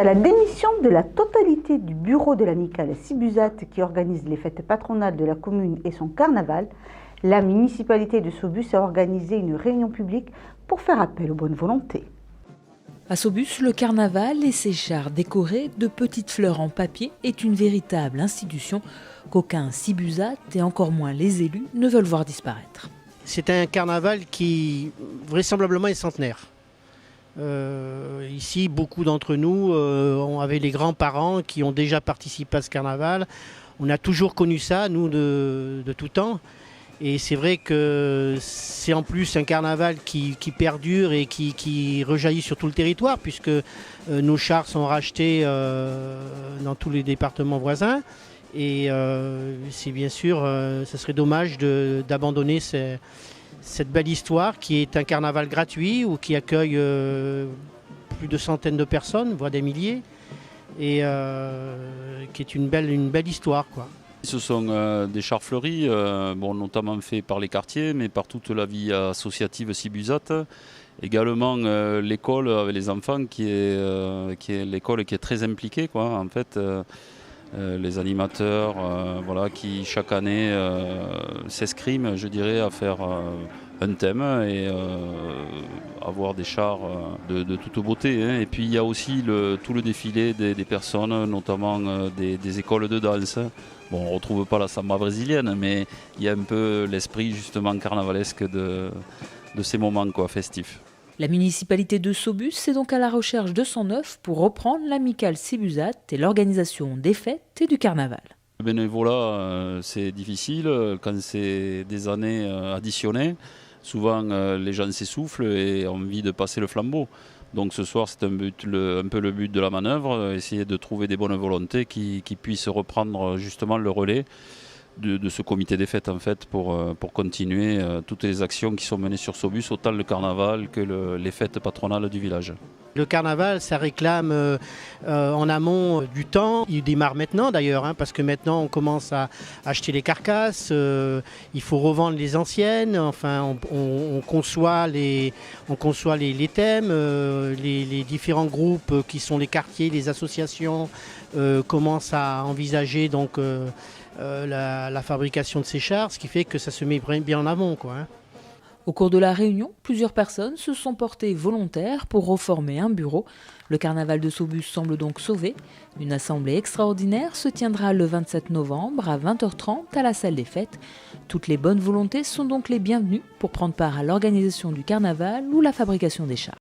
à la démission de la totalité du bureau de l'amicale Sibuzat qui organise les fêtes patronales de la commune et son carnaval, la municipalité de Saubus a organisé une réunion publique pour faire appel aux bonnes volontés. À Saubus, le carnaval et ses chars décorés de petites fleurs en papier est une véritable institution qu'aucun Sibuzat et encore moins les élus ne veulent voir disparaître. C'est un carnaval qui vraisemblablement est centenaire. Ici, beaucoup d'entre nous avaient les grands-parents qui ont déjà participé à ce carnaval. On a toujours connu ça, nous, de tout temps. Et c'est vrai que c'est en plus un carnaval qui perdure et qui rejaillit sur tout le territoire, puisque nos chars sont rachetés dans tous les départements voisins. Et c'est bien sûr, ce serait dommage d'abandonner cette belle histoire qui est un carnaval gratuit ou qui accueille plus de centaines de personnes, voire des milliers, et qui est une belle histoire, quoi. Ce sont des chars fleuris, notamment faits par les quartiers, mais par toute la vie associative Sibuzat. Également l'école avec les enfants, qui est l'école qui est très impliquée, quoi. En fait, les animateurs qui chaque année s'escriment, je dirais, à faire un thème et avoir des chars de toute beauté, hein. Et puis il y a aussi tout le défilé des personnes, notamment des écoles de danse. Bon, on ne retrouve pas la samba brésilienne, mais il y a un peu l'esprit justement carnavalesque de ces moments, quoi, festifs. La municipalité de Saubus est donc à la recherche de son œuf pour reprendre l'amicale Sibuzat et l'organisation des fêtes et du carnaval. Le bénévolat, c'est difficile quand c'est des années additionnées. Souvent, les gens s'essoufflent et ont envie de passer le flambeau. Donc ce soir, c'est un peu le but de la manœuvre, essayer de trouver des bonnes volontés qui puissent reprendre justement le relais de ce comité des fêtes, en fait, pour continuer toutes les actions qui sont menées sur Saubus, autant le carnaval que les fêtes patronales du village. Le carnaval, ça réclame en amont du temps. Il démarre maintenant d'ailleurs, parce que maintenant on commence à acheter les carcasses, il faut revendre les anciennes, enfin on conçoit les thèmes, les différents groupes qui sont les quartiers, les associations commencent à envisager donc la fabrication de ces chars, ce qui fait que ça se met bien en amont, quoi, hein. Au cours de la réunion, plusieurs personnes se sont portées volontaires pour reformer un bureau. Le carnaval de Saubus semble donc sauvé. Une assemblée extraordinaire se tiendra le 27 novembre à 20h30 à la salle des fêtes. Toutes les bonnes volontés sont donc les bienvenues pour prendre part à l'organisation du carnaval ou la fabrication des chars.